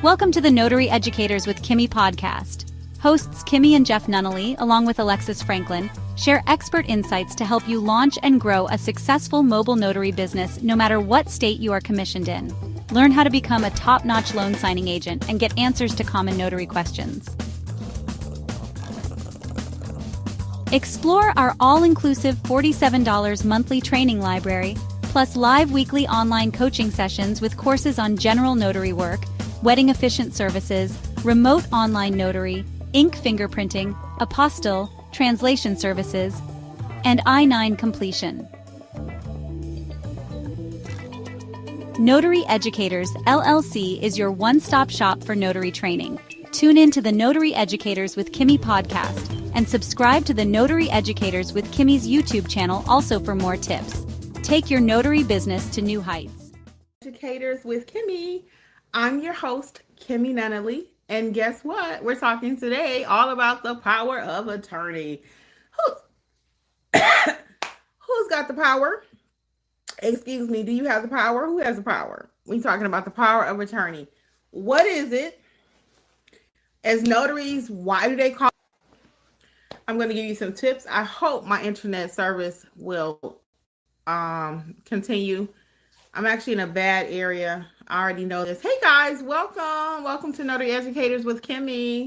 Welcome to the Notary Educators with Kimmi Podcast. Hosts Kimmi and Jeff Nunnally, along with Alexis Franklin, share expert insights to help you launch and grow a successful mobile notary business no matter what state you are commissioned in. Learn how to become a top-notch loan signing agent and get answers to common notary questions. Explore our all-inclusive $47 monthly training library, plus live weekly online coaching sessions with courses on general notary work, wedding efficient services, remote online notary, ink fingerprinting, apostille, translation services, and I-9 completion. Notary Educators, LLC is your one-stop shop for notary training. Tune in to the Notary Educators with Kimmi podcast and subscribe to the Notary Educators with Kimmi's YouTube channel also for more tips. Take your notary business to new heights. Educators with Kimmi. I'm your host, Kimmi Nunnally, and guess what? We're talking today all about the power of attorney. Who's got the power? Excuse me, do you have the power? Who has the power? We're talking about the power of attorney. What is it? As notaries, why do they call it? I'm going to give you some tips. I hope my internet service will continue. I'm actually in a bad area. I already know this. Hey guys, welcome to Notary Educators with Kimmi.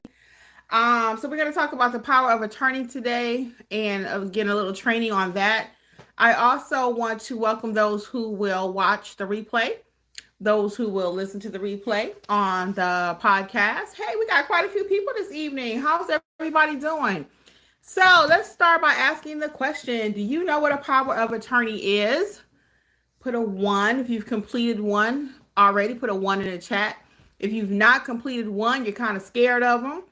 So we're going to talk about the power of attorney today and get a little training on that. I also want to welcome those who will watch the replay, those who will listen to the replay on the podcast. Hey, we got quite a few people this evening. How's everybody doing? So let's start by asking the question, do you know what a power of attorney is? Put a 1 if you've completed one already. Put a 1 in the chat. If you've not completed one, you're kind of scared of them.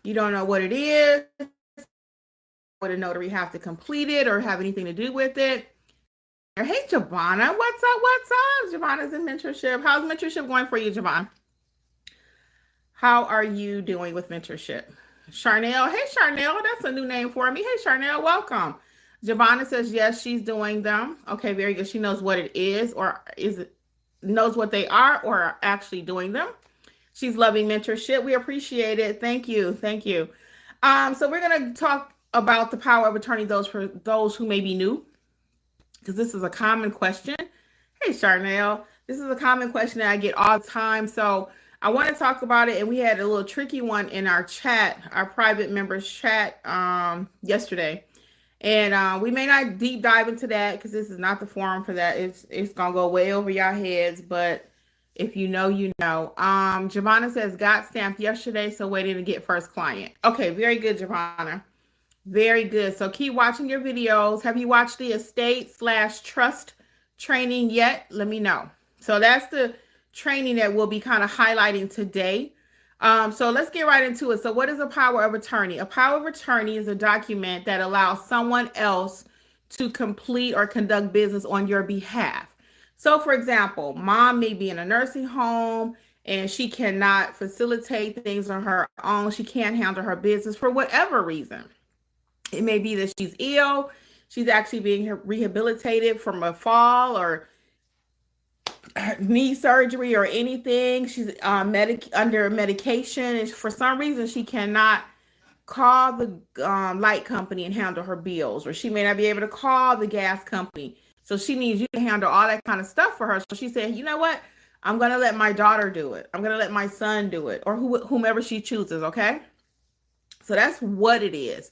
You don't know what it is. Would a notary have to complete it or have anything to do with it? Hey, Jabana, what's up? Jabana's in mentorship. How's mentorship going for you, Jabana? How are you doing with mentorship? Charnel, hey, Charnel, that's a new name for me. Hey, Charnel, welcome. Jabana says, yes, she's doing them. Okay, very good. She knows what it is or knows what they are or are actually doing them. She's loving mentorship. We appreciate it. Thank you. So we're going to talk about the power of attorney, for those who may be new, because this is a common question. Hey, Charnel, this is a common question that I get all the time. So I want to talk about it. And we had a little tricky one in our chat, our private members chat yesterday. And we may not deep dive into that because this is not the forum for that. It's going to go way over your heads. But if you know, you know. Jabana says, got stamped yesterday, so waiting to get first client. Okay, very good, Jabana. Very good. So keep watching your videos. Have you watched the estate/trust training yet? Let me know. So that's the training that we'll be kind of highlighting today. So let's get right into it. So what is a power of attorney? A power of attorney is a document that allows someone else to complete or conduct business on your behalf. So for example, mom may be in a nursing home and she cannot facilitate things on her own. She can't handle her business for whatever reason. It may be that she's ill. She's actually being rehabilitated from a fall or knee surgery or anything. She's under medication, and for some reason she cannot call the light company and handle her bills, or she may not be able to call the gas company. So she needs you to handle all that kind of stuff for her. So she said, you know what? I'm going to let my daughter do it. I'm going to let my son do it, or whomever she chooses. Okay. So that's what it is.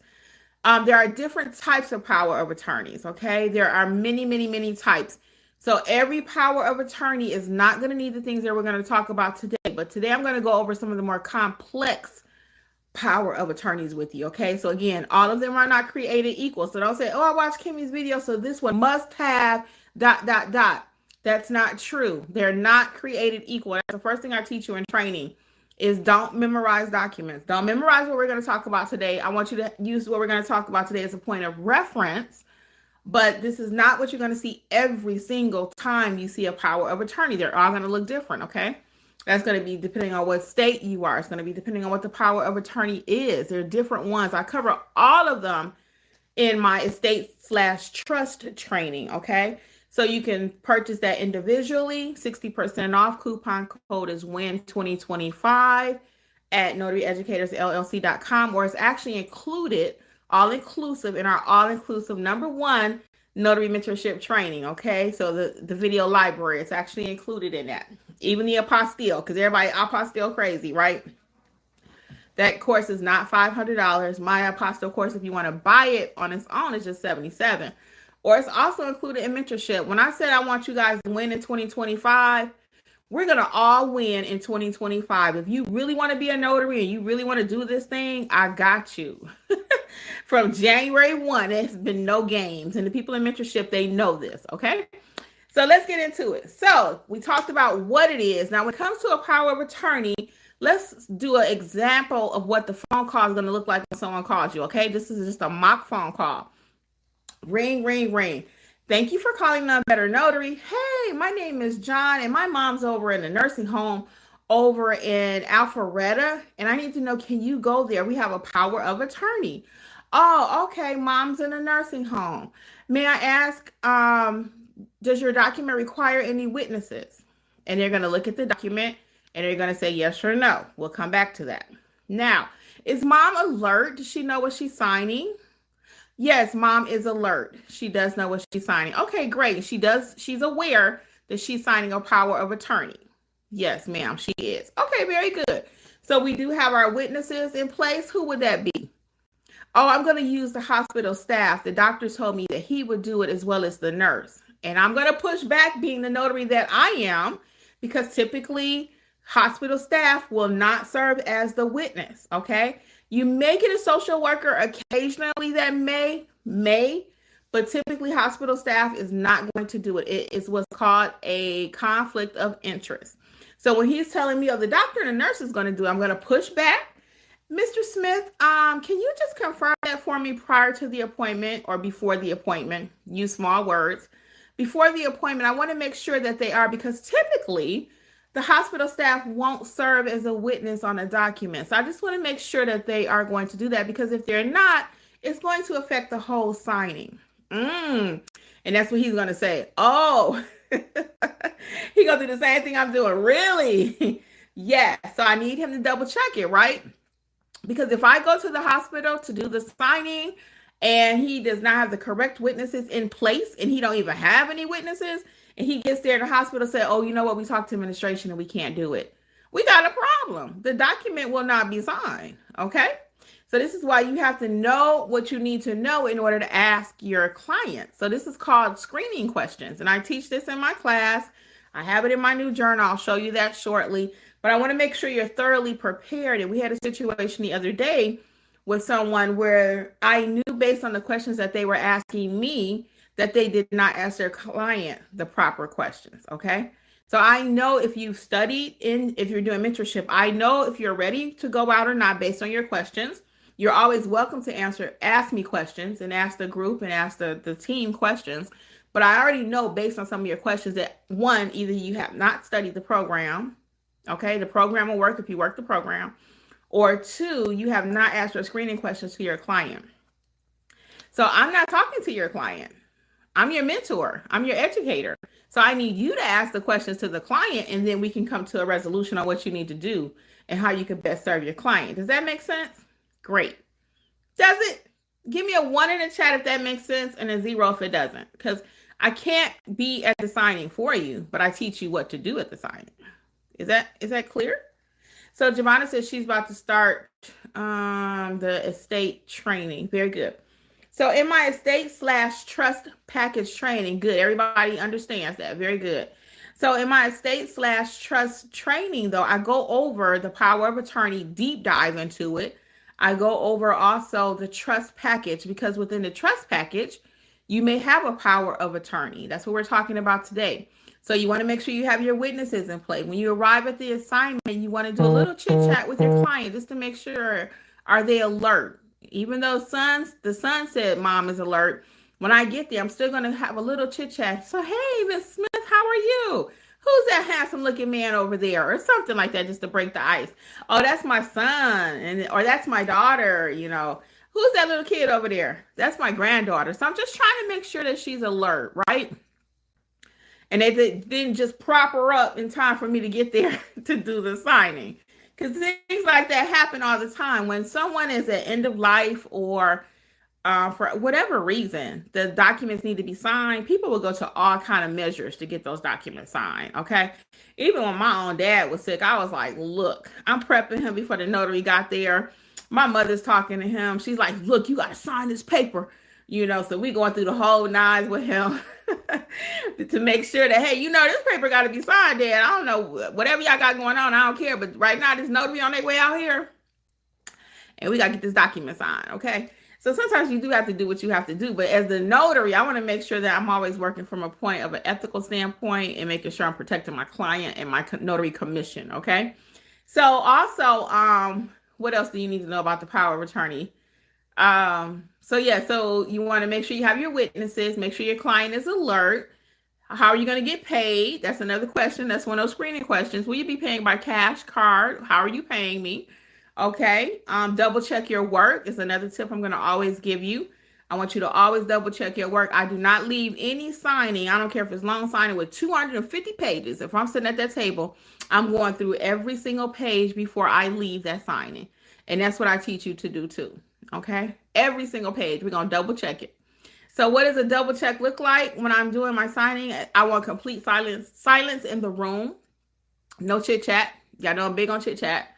There are different types of power of attorneys. Okay. There are many types. So every power of attorney is not going to need the things that we're going to talk about today. But today I'm going to go over some of the more complex power of attorneys with you. Okay. So again, all of them are not created equal. So don't say, oh, I watched Kimmi's video, so this one must have ... That's not true. They're not created equal. That's the first thing I teach you in training is don't memorize documents. Don't memorize what we're going to talk about today. I want you to use what we're going to talk about today as a point of reference. But this is not what you're going to see every single time you see a power of attorney. They're all going to look different, okay? That's going to be depending on what state you are. It's going to be depending on what the power of attorney is. There are different ones. I cover all of them in my estate/trust training, okay? So you can purchase that individually. 60% off. Coupon code is WIN2025 at notaryeducatorsllc.com, or it's actually included, all inclusive, in our all inclusive #1 notary mentorship training. Okay, so the video library, it's actually included in that. Even the apostille, because everybody apostille crazy, right? That course is not $500. My apostille course, if you want to buy it on its own, is just $77. Or it's also included in mentorship. When I said I want you guys to win in 2025, we're going to all win in 2025. If you really want to be a notary and you really want to do this thing, I got you. From January 1, there's been no games. And the people in mentorship, they know this, okay? So let's get into it. So we talked about what it is. Now, when it comes to a power of attorney, let's do an example of what the phone call is going to look like when someone calls you, okay? This is just a mock phone call. Ring, ring, ring. Thank you for calling None Better Notary. Hey, my name is John, and my mom's over in a nursing home over in Alpharetta, and I need to know, can you go there? We have a power of attorney. Oh, okay. Mom's in a nursing home. May I ask, does your document require any witnesses? And they're going to look at the document, and they're going to say yes or no. We'll come back to that. Now, is mom alert? Does she know what she's signing? Yes, mom is alert. She does know what she's signing. Okay, great. She's aware that she's signing a power of attorney. Yes, ma'am, she is. Okay, very good. So we do have our witnesses in place. Who would that be? Oh, I'm going to use the hospital staff. The doctor told me that he would do it as well as the nurse. And I'm going to push back, being the notary that I am, because typically hospital staff will not serve as the witness, okay? You may get a social worker occasionally that may, but typically hospital staff is not going to do it. It is what's called a conflict of interest. So when he's telling me, oh, the doctor and the nurse is going to do it, I'm going to push back. Mr. Smith, can you just confirm that for me prior to the appointment or before the appointment? Use small words. Before the appointment, I want to make sure that they are, because typically the hospital staff won't serve as a witness on a document. So I just want to make sure that they are going to do that, because if they're not, it's going to affect the whole signing. And that's what he's going to say. Oh, he going to do the same thing I'm doing. Really? Yeah. So I need him to double check it, right? Because if I go to the hospital to do the signing and he does not have the correct witnesses in place, and he don't even have any witnesses, and he gets there and the hospital said, oh, you know what? We talked to administration and we can't do it. We got a problem. The document will not be signed. Okay. So this is why you have to know what you need to know in order to ask your client. So this is called screening questions. And I teach this in my class. I have it in my new journal. I'll show you that shortly. But I want to make sure you're thoroughly prepared. And we had a situation the other day with someone where I knew, based on the questions that they were asking me, that they did not ask their client the proper questions, okay? So I know if you've studied if you're doing mentorship, I know if you're ready to go out or not based on your questions. You're always welcome to ask me questions and ask the group and ask the team questions. But I already know, based on some of your questions, that one, either you have not studied the program, okay? The program will work if you work the program. Or two, you have not asked your screening questions to your client. So I'm not talking to your client. I'm your mentor. I'm your educator. So I need you to ask the questions to the client, and then we can come to a resolution on what you need to do and how you can best serve your client. Does that make sense? Great. Does it? Give me a 1 in the chat if that makes sense, and a 0 if it doesn't, because I can't be at the signing for you, but I teach you what to do at the signing. Is that clear? So Giovanna says she's about to start the estate training. Very good. So in my estate/trust package training, good. Everybody understands that. Very good. So in my estate/trust training, though, I go over the power of attorney, deep dive into it. I go over also the trust package, because within the trust package, you may have a power of attorney. That's what we're talking about today. So you want to make sure you have your witnesses in play. When you arrive at the assignment, you want to do a little chit chat with your client just to make sure, are they alert? Even though the son said mom is alert, when I get there, I'm still going to have a little chit chat. So, hey, Miss Smith, how are you? Who's that handsome looking man over there? Or something like that, just to break the ice. Oh, that's my son, or that's my daughter, Who's that little kid over there? That's my granddaughter. So I'm just trying to make sure that she's alert, right? and they didn't just prop her up in time for me to get there to do the signing. Because things like that happen all the time. When someone is at end of life or for whatever reason, the documents need to be signed, people will go to all kind of measures to get those documents signed, okay? Even when my own dad was sick, I was like, look, I'm prepping him before the notary got there. My mother's talking to him. She's like, look, you got to sign this paper. So we going through the whole nines with him to make sure that, hey, this paper got to be signed, Dad. I don't know, whatever y'all got going on, I don't care. But right now, this notary on their way out here, and we got to get this document signed, okay? So sometimes you do have to do what you have to do. But as the notary, I want to make sure that I'm always working from a point of an ethical standpoint and making sure I'm protecting my client and my notary commission, okay? So also, what else do you need to know about the power of attorney? So you want to make sure you have your witnesses, make sure your client is alert. How are you going to get paid? That's another question. That's one of those screening questions. Will you be paying by cash, card? How are you paying me? Okay. Double check your work is another tip I'm going to always give you. I want you to always double check your work. I do not leave any signing. I don't care if it's long signing with 250 pages. If I'm sitting at that table, I'm going through every single page before I leave that signing. And that's what I teach you to do too. Okay. Every single page. We're going to double check it. So what does a double check look like when I'm doing my signing? I want complete silence in the room. No chit chat. Y'all know I'm big on chit chat,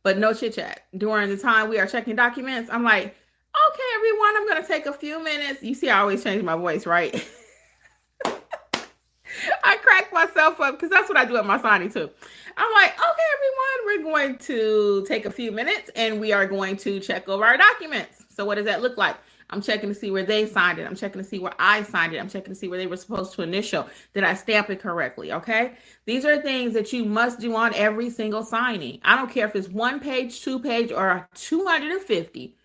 but no chit chat. During the time we are checking documents, I'm like, okay, everyone, I'm going to take a few minutes. You see, I always change my voice, right? I crack myself up because that's what I do at my signing too. I'm like, okay, everyone, we're going to take a few minutes and we are going to check over our documents. So what does that look like? I'm checking to see where they signed it. I'm checking to see where I signed it. I'm checking to see where they were supposed to initial. Did I stamp it correctly? Okay. These are things that you must do on every single signing. I don't care if it's 1 page, 2 page, or 250.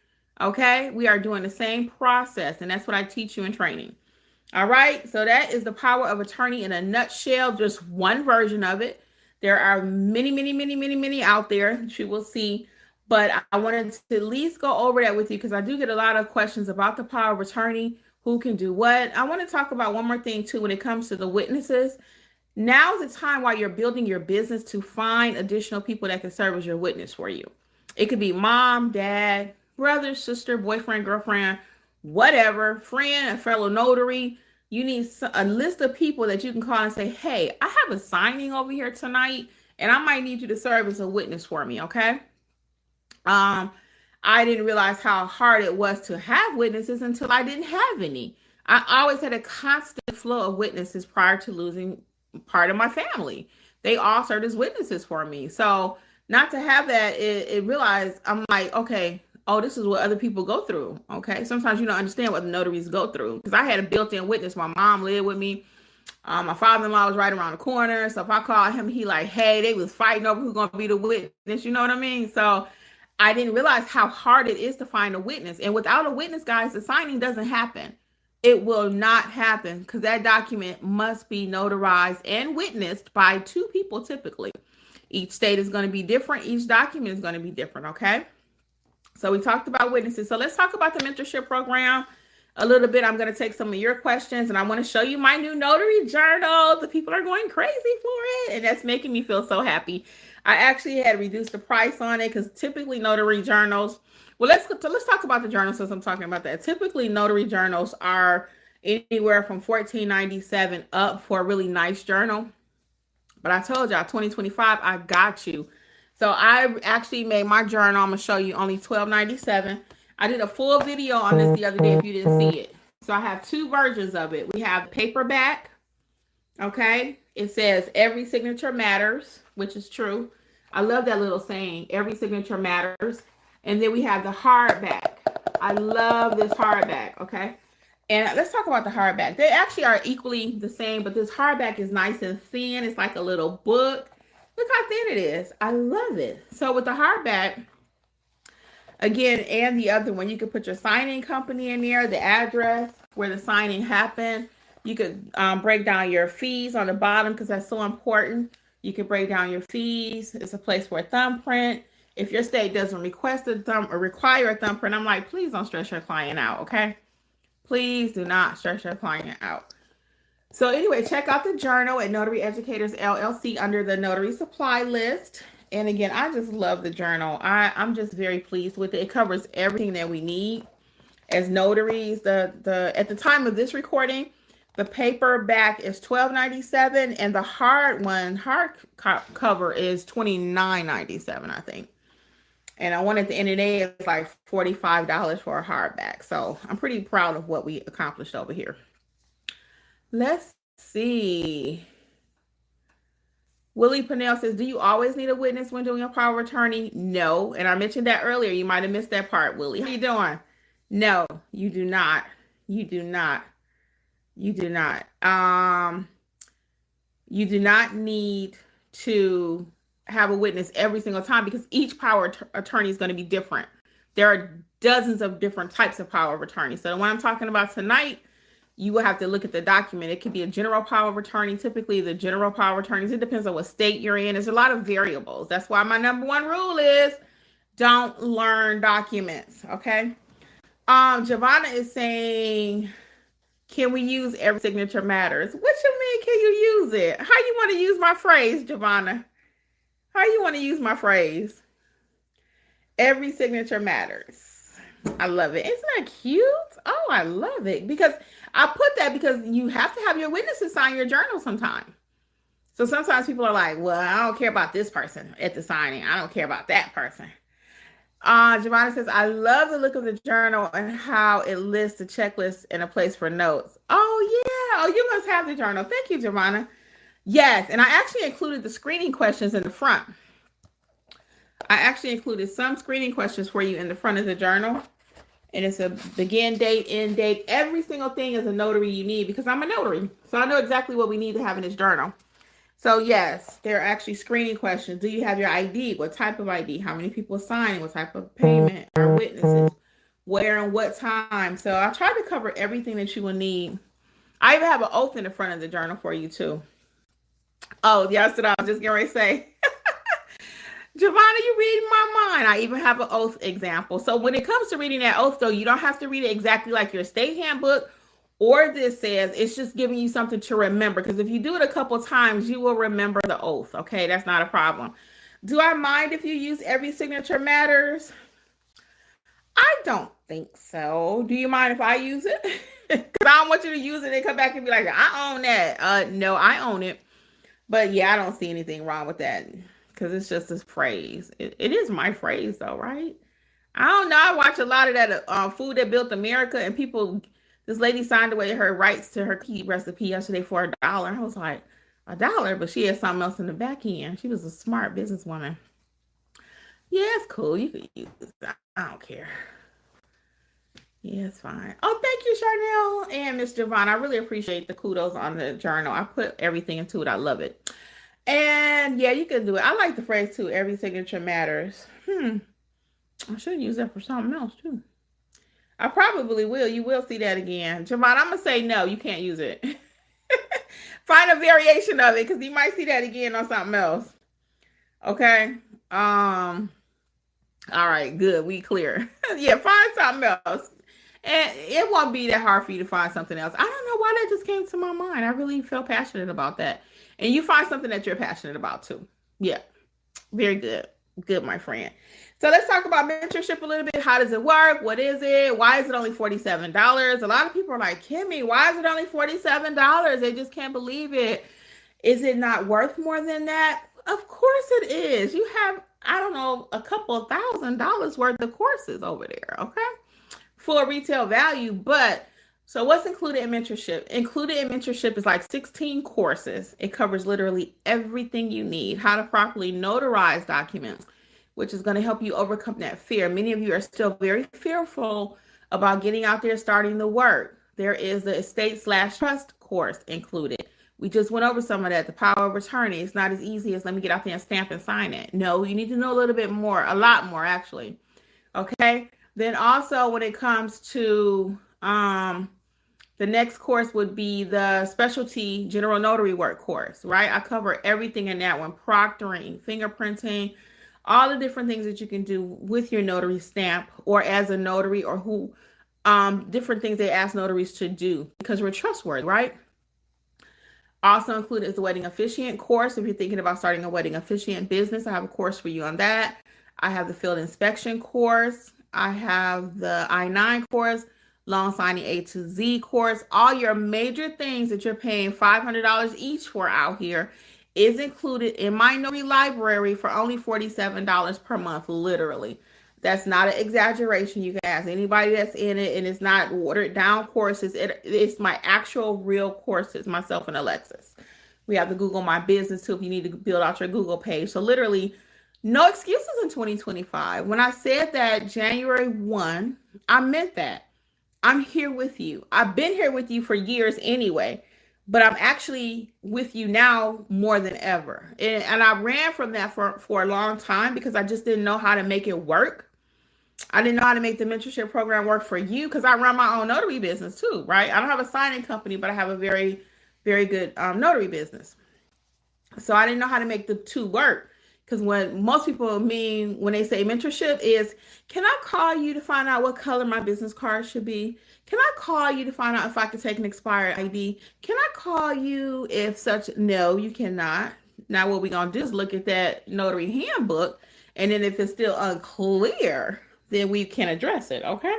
Okay. We are doing the same process. And that's what I teach you in training. All right. So that is the power of attorney in a nutshell, just one version of it. There are many out there that you will see, but I wanted to at least go over that with you because I do get a lot of questions about the power of attorney, who can do what. I want to talk about one more thing too when it comes to the witnesses. Now's the time while you're building your business to find additional people that can serve as your witness for you. It could be mom, dad, brother, sister, boyfriend, girlfriend, whatever, friend, a fellow notary. You need a list of people that you can call and say, hey, I have a signing over here tonight, and I might need you to serve as a witness for me, okay? I didn't realize how hard it was to have witnesses until I didn't have any. I always had a constant flow of witnesses prior to losing part of my family. They all served as witnesses for me. So not to have that, it realized I'm like, okay, oh, this is what other people go through. Okay. Sometimes you don't understand what the notaries go through. Because I had a built-in witness. My mom lived with me. My father-in-law was right around the corner. So if I called him, he like, hey, they was fighting over who's going to be the witness. You know what I mean? So I didn't realize how hard it is to find a witness. And without a witness, guys, the signing doesn't happen. It will not happen because that document must be notarized and witnessed by 2 people typically. Each state is going to be different. Each document is going to be different. Okay. So we talked about witnesses. So let's talk about the mentorship program a little bit. I'm going to take some of your questions and I want to show you my new notary journal. The people are going crazy for it. And that's making me feel so happy. I actually had reduced the price on it because typically notary journals, well, let's talk about the journals since I'm talking about that. Typically notary journals are anywhere from $14.97 up for a really nice journal. But I told y'all 2025, I got you. So I actually made my journal. I'm going to show you only $12.97. I did a full video on this the other day if you didn't see it. So I have 2 versions of it. We have paperback. Okay. It says every signature matters, which is true. I love that little saying, every signature matters. And then we have the hardback. I love this hardback. Okay. And let's talk about the hardback. They actually are equally the same, but this hardback is nice and thin. It's like a little book. Look how thin it is. I love it. So with the hardback, again, and the other one, you could put your signing company in there, the address where the signing happened. You could break down your fees on the bottom because that's so important. You can break down your fees. It's a place for a thumbprint. If your state doesn't request a thumb or require a thumbprint, I'm like, please don't stress your client out, okay? Please do not stress your client out. So anyway, check out the journal at Notary Educators LLC under the notary supply list. And again, I just love the journal. I'm just very pleased with it. It covers everything that we need as notaries. The at the time of this recording, the paperback is $12.97 and the hard cover is $29.97, I think. And I want at the end of the day, it's like $45 for a hardback. So I'm pretty proud of what we accomplished over here. Let's see. Willie Pennell says, do you always need a witness when doing a power of attorney? No. And I mentioned that earlier. You might have missed that part, Willie. How you doing? No, you do not. You do not. You do not. You do not need to have a witness every single time because each power attorney is going to be different. There are dozens of different types of power of attorney. So the one I'm talking about tonight, you will have to look at the document. It could be a general power of attorney. Typically, the general power of attorneys, it depends on what state you're in. There's a lot of variables. That's why my number one rule is don't learn documents, okay? Giovanna is saying, can we use every signature matters? What you mean, can you use it? How you want to use my phrase, Giovanna? How you want to use my phrase? Every signature matters. I love it. Isn't that cute? Oh, I love it. Because I put that because you have to have your witnesses sign your journal sometime. So sometimes people are like, well, I don't care about this person at the signing. I don't care about that person. Giovanna says, I love the look of the journal and how it lists the checklist and a place for notes. Oh, yeah. Oh, you must have the journal. Thank you, Giovanna. Yes. And I actually included the screening questions in the front. I actually included some screening questions for you in the front of the journal. And it's a begin date, end date. Every single thing is a notary you need because I'm a notary. So I know exactly what we need to have in this journal. So yes, there are actually screening questions. Do you have your ID? What type of ID? How many people signing? What type of payment? Are witnesses? Where and what time? So I tried to cover everything that you will need. I even have an oath in the front of the journal for you too. Oh, yes, I was just getting ready to say. Giovanna, you reading my mind. I even have an oath example. So when it comes to reading that oath, though, you don't have to read it exactly like your state handbook or this says. It's just giving you something to remember. Because if you do it a couple times, you will remember the oath. Okay, that's not a problem. Do I mind if you use every signature matters? I don't think so. Do you mind if I use it? Because I don't want you to use it and come back and be like, I own that. No, I own it. But yeah, I don't see anything wrong with that. Because it's just this phrase. It is my phrase, though, right? I don't know. I watch a lot of that Food That Built America, and people, this lady signed away her rights to her key recipe yesterday for $1. I was like, $1? But she had something else in the back end. She was a smart businesswoman. Yeah, it's cool. You could use it. I don't care. Yeah, it's fine. Oh, thank you, Charnel and Miss Giovanna. I really appreciate the kudos on the journal. I put everything into it. I love it. And yeah, you can do it. I like the phrase too. Every signature matters. I should use that for something else too. I probably will. You will see that again. Giovanna, I'm going to say no, you can't use it. Find a variation of it because you might see that again on something else. Okay. All right, good. We clear. Yeah, find something else. And it won't be that hard for you to find something else. I don't know why that just came to my mind. I really feel passionate about that. And you find something that you're passionate about too. Yeah, very good. Good, my friend. So let's talk about mentorship a little bit. How does it work? What is it? Why is it only $47? A lot of people are like, Kimmi, why is it only $47? They just can't believe it. Is it not worth more than that? Of course it is. You have, I don't know, a couple of $1,000s worth of courses over there, okay? For retail value, but so what's included in mentorship? Included in mentorship is like 16 courses. It covers literally everything you need. How to properly notarize documents, which is going to help you overcome that fear. Many of you are still very fearful about getting out there, starting the work. There is the estate/trust course included. We just went over some of that. The power of attorney. It's not as easy as let me get out there and stamp and sign it. No, you need to know a little bit more, a lot more actually. Okay. Then also when it comes to the next course would be the specialty general notary work course, right? I cover everything in that one. Proctoring, fingerprinting, all the different things that you can do with your notary stamp or as a notary or who different things they ask notaries to do because we're trustworthy, right? Also included is the wedding officiant course. If you're thinking about starting a wedding officiant business, I have a course for you on that. I have the field inspection course. I have the I-9 course, loan signing A to Z course. All your major things that you're paying $500 each for out here is included in my notary library for only $47 per month, literally. That's not an exaggeration. You can ask anybody that's in it, and it's not watered down courses. It's my actual real courses, myself and Alexis. We have the Google My Business too if you need to build out your Google page. So literally, no excuses in 2025. When I said that January 1, I meant that. I'm here with you. I've been here with you for years anyway, but I'm actually with you now more than ever. And I ran from that for a long time because I just didn't know how to make it work. I didn't know how to make the mentorship program work for you because I run my own notary business too, right? I don't have a signing company, but I have a very, very good notary business. So I didn't know how to make the two work. Because when most people mean when they say mentorship is, can I call you to find out what color my business card should be? Can I call you to find out if I could take an expired ID? Can I call you if such? No, you cannot. Now what we're going to do is look at that notary handbook. And then if it's still unclear, then we can address it. Okay.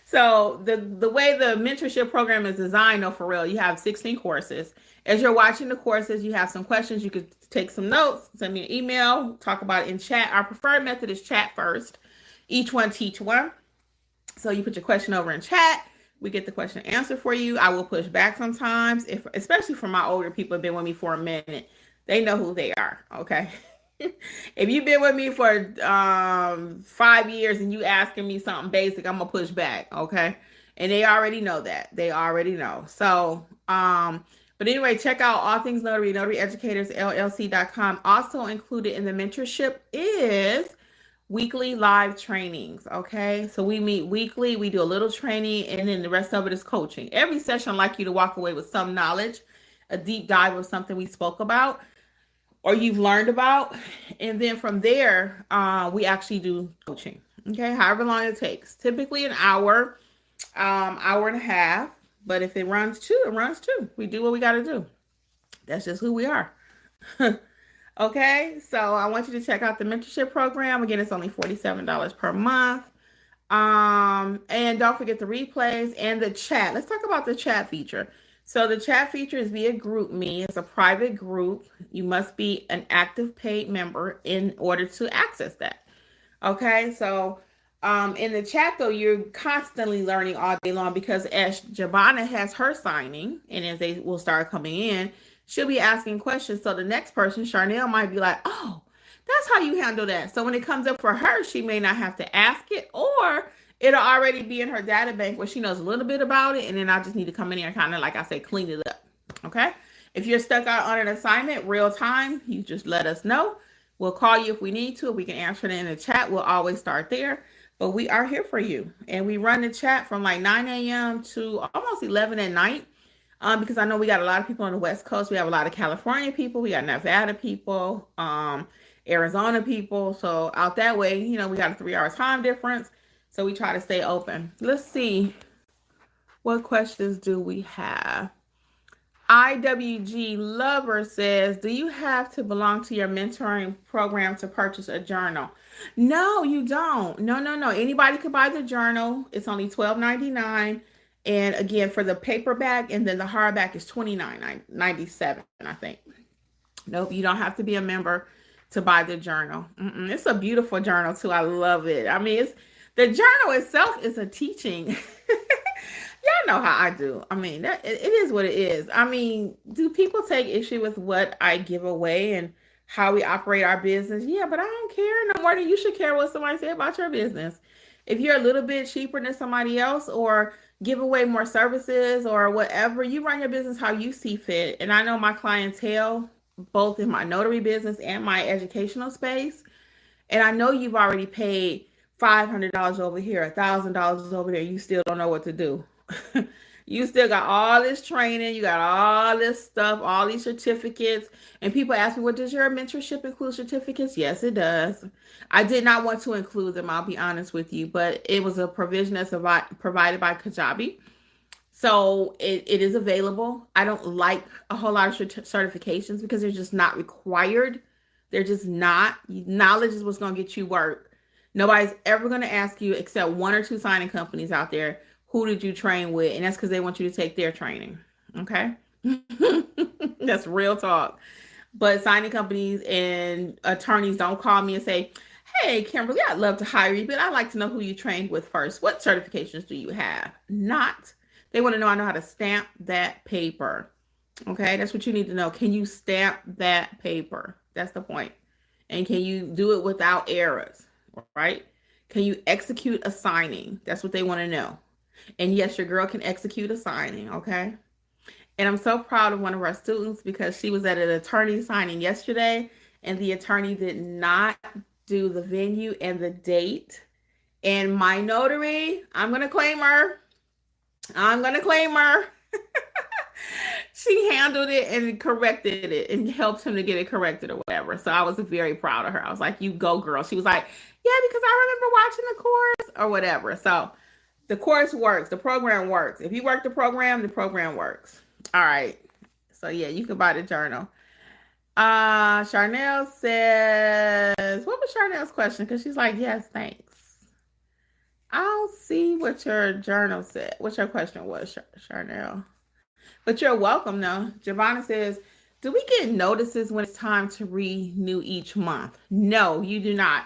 So the way the mentorship program is designed, though, for real, you have 16 courses. As you're watching the courses, you have some questions. You could take some notes, send me an email, talk about it in chat. Our preferred method is chat first. Each one teach one. So you put your question over in chat. We get the question answered for you. I will push back sometimes, especially for my older people who have been with me for a minute. They know who they are, okay? If you've been with me for 5 years and you asking me something basic, I'm gonna push back, okay? And they already know that. They already know. So, but anyway, check out All Things Notary, NotaryEducatorsLLC.com. Also included in the mentorship is weekly live trainings, okay? So we meet weekly, we do a little training, and then the rest of it is coaching. Every session I'd like you to walk away with some knowledge, a deep dive of something we spoke about or you've learned about. And then from there, we actually do coaching, okay? However long it takes. Typically an hour, hour and a half. But if it runs two, it runs two. We do what we got to do. That's just who we are. Okay, so I want you to check out the mentorship program. Again, it's only $47 per month. And don't forget the replays and the chat. Let's talk about the chat feature. So the chat feature is via GroupMe. It's a private group. You must be an active paid member in order to access that. Okay, so in the chat, though, you're constantly learning all day long because as Jabana has her signing and as they will start coming in, she'll be asking questions. So the next person, Charnel, might be like, oh, that's how you handle that. So when it comes up for her, she may not have to ask it, or it'll already be in her data bank where she knows a little bit about it. And then I just need to come in here and kind of, like I said, clean it up. Okay. If you're stuck out on an assignment real time, you just let us know. We'll call you if we need to. If we can answer it in the chat, we'll always start there. But we are here for you. And we run the chat from like 9 a.m. to almost 11 at night. Because I know we got a lot of people on the West Coast. We have a lot of California people. We got Nevada people, Arizona people. So out that way, you know, we got a 3-hour time difference. So we try to stay open. Let's see. What questions do we have? IWG Lover says, do you have to belong to your mentoring program to purchase a journal? No, you don't. No. Anybody could buy the journal. It's only $12.99. And again, for the paperback and then the hardback is $29.97, I think. Nope, you don't have to be a member to buy the journal. It's a beautiful journal too. I love it. I mean, the journal itself is a teaching. Y'all know how I do. I mean, it is what it is. I mean, do people take issue with what I give away and how we operate our business? Yeah, but I don't care no more than you should care what somebody say about your business. If you're a little bit cheaper than somebody else or give away more services or whatever, you run your business how you see fit. And I know my clientele, both in my notary business and my educational space. And I know you've already paid $500 over here, $1,000 over there. You still don't know what to do. You still got all this training. You got all this stuff, all these certificates. And people ask me, well, does your mentorship include certificates? Yes, it does. I did not want to include them, I'll be honest with you. But it was a provision that's provided by Kajabi. So it is available. I don't like a whole lot of certifications because they're just not required. They're just not. Knowledge is what's going to get you work. Nobody's ever going to ask you, except one or two signing companies out there, who did you train with? And that's because they want you to take their training. Okay? That's real talk. But signing companies and attorneys don't call me and say, hey, Kimberly, I'd love to hire you, but I'd like to know who you trained with first. What certifications do you have? Not. They want to know I know how to stamp that paper. Okay, that's what you need to know. Can you stamp that paper? That's the point. And can you do it without errors, right? Can you execute a signing? That's what they want to know. And yes, your girl can execute a signing, okay? And I'm so proud of one of our students because she was at an attorney signing yesterday and the attorney did not do the venue and the date. And my notary, I'm going to claim her. She handled it and corrected it and helped him to get it corrected or whatever. So I was very proud of her. I was like, you go, girl. She was like, yeah, because I remember watching the course or whatever. So the course works. The program works. If you work the program works. All right. So yeah, you can buy the journal. Charnel says, what was Charnel's question? Because she's like, yes, thanks. I don't see what your journal said. What your question was, Charnel. But you're welcome, though. Giovanna says, do we get notices when it's time to renew each month? No, you do not.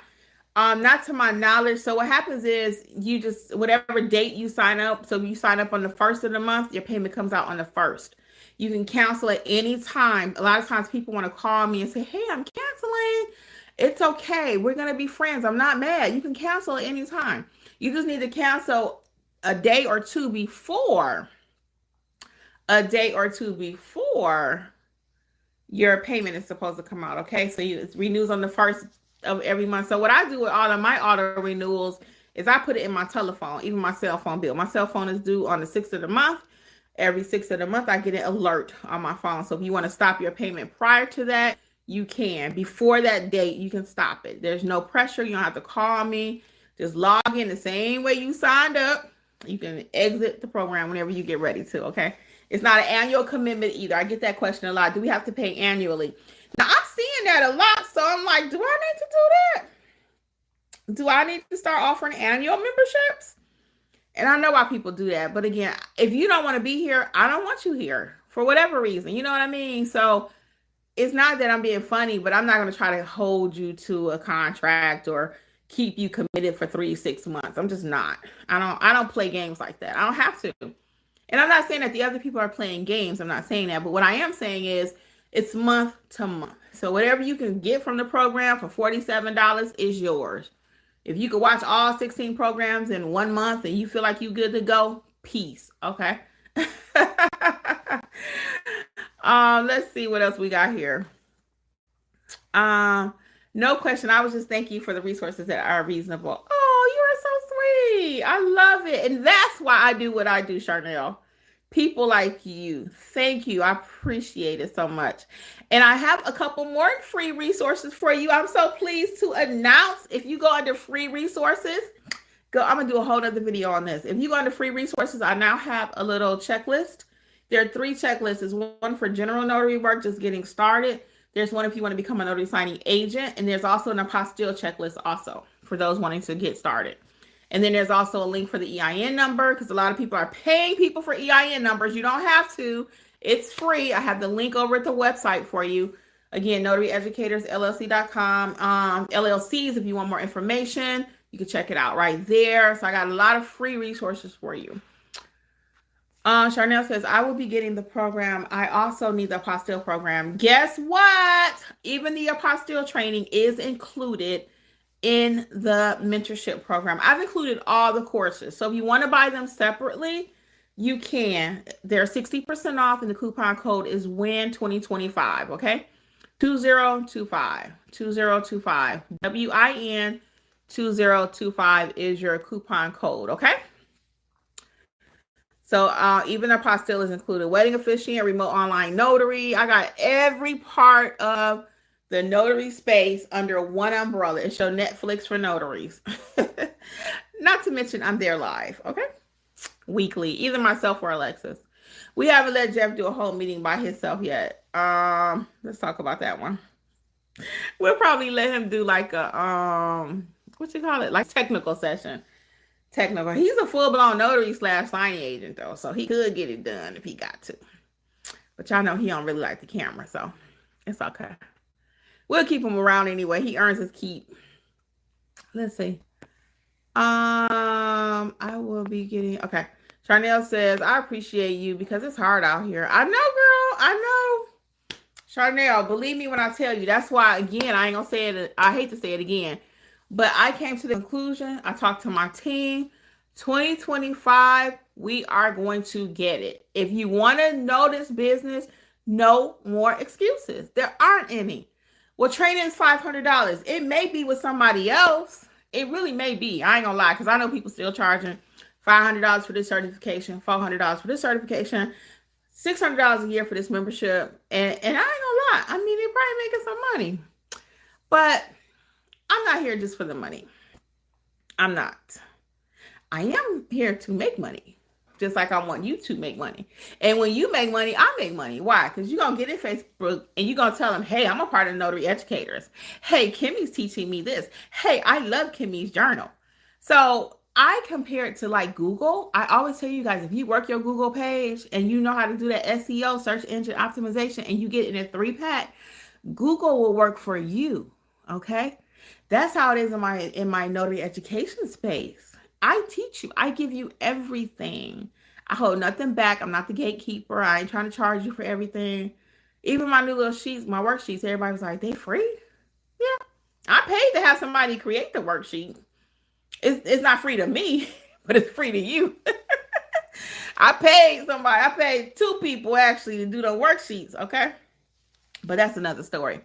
Not to my knowledge. So what happens is you just, whatever date you sign up, so if you sign up on the 1st of the month, your payment comes out on the 1st. You can cancel at any time. A lot of times people want to call me and say, hey, I'm canceling. It's okay. We're going to be friends. I'm not mad. You can cancel at any time. You just need to cancel a day or two before your payment is supposed to come out. Okay. So it renews on the 1st of every month. So what I do with all of my auto renewals is I put it in my telephone, even my cell phone bill. My cell phone is due on the 6th of the month. Every 6th of the month, I get an alert on my phone. So if you want to stop your payment prior to that, you can. Before that date, you can stop it. There's no pressure. You don't have to call me. Just log in the same way you signed up. You can exit the program whenever you get ready to, okay? It's not an annual commitment either. I get that question a lot. Do we have to pay annually? Now, I'm seeing that a lot, so I'm like, do I need to do that? Do I need to start offering annual memberships? And I know why people do that. But again, if you don't want to be here, I don't want you here for whatever reason. You know what I mean? So it's not that I'm being funny, but I'm not going to try to hold you to a contract or keep you committed for 3-6 months. I'm just not. I don't play games like that. I don't have to. And I'm not saying that the other people are playing games. I'm not saying that. But what I am saying is it's month to month. So whatever you can get from the program for $47 is yours. If you could watch all 16 programs in 1 month and you feel like you're good to go, peace. Okay. Let's see what else we got here. No question. I was just thanking you for the resources that are reasonable. Oh, you are so sweet. I love it. And that's why I do what I do, Charnel. People like you. Thank you. I appreciate it so much. And I have a couple more free resources for you. I'm so pleased to announce if you go under free resources, I'm going to do a whole other video on this. If you go under free resources, I now have a little checklist. There are 3 checklists. There's one for general notary work, just getting started. There's one if you want to become a notary signing agent. And there's also an apostille checklist also for those wanting to get started. And then there's also a link for the EIN number because a lot of people are paying people for EIN numbers. You don't have to. It's free. I have the link over at the website for you. Again, notaryeducatorsllc.com. LLCs, if you want more information, you can check it out right there. So I got a lot of free resources for you. Charnel says, I will be getting the program. I also need the apostille program. Guess what? Even the apostille training is included in the mentorship program. I've included all the courses. So if you want to buy them separately, you can. They're 60% off and the coupon code is WIN2025, okay? 2025, 2025. WIN 2025 is your coupon code, okay? So even the apostille is included. Wedding officiant, remote online notary. I got every part of the notary space under one umbrella. It's your Netflix for notaries. Not to mention I'm there live, okay? weekly, either myself or Alexis. We haven't let Jeff do a whole meeting by himself yet. Let's talk about that one. We'll probably let him do like a what you call it, like technical session. Technical. He's a full-blown notary / signing agent though, so he could get it done if he got to. But y'all know he don't really like the camera, so it's okay. We'll keep him around anyway. He earns his keep. Let's see. I will be getting okay. Charnel says, I appreciate you because it's hard out here. I know, girl. I know. Charnel, believe me when I tell you. That's why, again, I ain't gonna say it. I hate to say it again. But I came to the conclusion. I talked to my team. 2025, we are going to get it. If you want to know this business, no more excuses. There aren't any. Well, training is $500. It may be with somebody else. It really may be. I ain't gonna lie, because I know people still charging $500 for this certification, $400 for this certification, $600 a year for this membership. And I ain't gonna lie. I mean, they're probably making some money. But I'm not here just for the money. I'm not. I am here to make money. Just like I want you to make money. And when you make money, I make money. Why? Because you're going to get in Facebook and you're going to tell them, hey, I'm a part of Notary Educators. Hey, Kimmi's teaching me this. Hey, I love Kimmi's journal. So I compare it to like Google. I always tell you guys, if you work your Google page and you know how to do that SEO, search engine optimization, and you get in a 3-pack, Google will work for you. Okay? That's how it is in my notary education space. I teach you. I give you everything. I hold nothing back. I'm not the gatekeeper. I ain't trying to charge you for everything. Even my new little sheets, my worksheets, everybody was like, they free? Yeah. I paid to have somebody create the worksheet. It's not free to me, but it's free to you. I paid 2 people actually to do the worksheets, okay? But that's another story.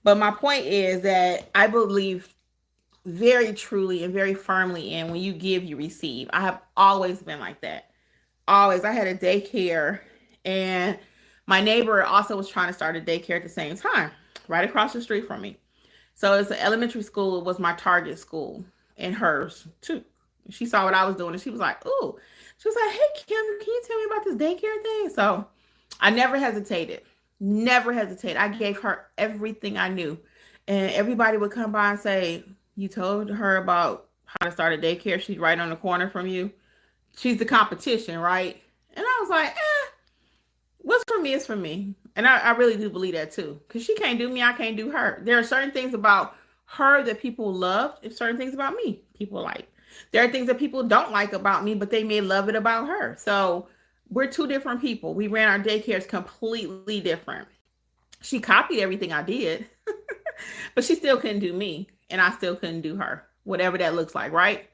But my point is that I believe very truly and very firmly in when you give, you receive. I have always been like that. Always. I had a daycare and my neighbor also was trying to start a daycare at the same time, right across the street from me. So it's an elementary school. It was my target school and hers too. She saw what I was doing and she was like, ooh. She was like, hey, Kim, can you tell me about this daycare thing? So I never hesitated. Never hesitated. I gave her everything I knew. And everybody would come by and say, you told her about how to start a daycare. She's right on the corner from you. She's the competition, right? And I was like, what's for me is for me. And I really do believe that too. Because she can't do me, I can't do her. There are certain things about her that people love and certain things about me people like. There are things that people don't like about me, but they may love it about her. So we're 2 different people. We ran our daycares completely different. She copied everything I did, but she still couldn't do me. And I still couldn't do her, whatever that looks like, right?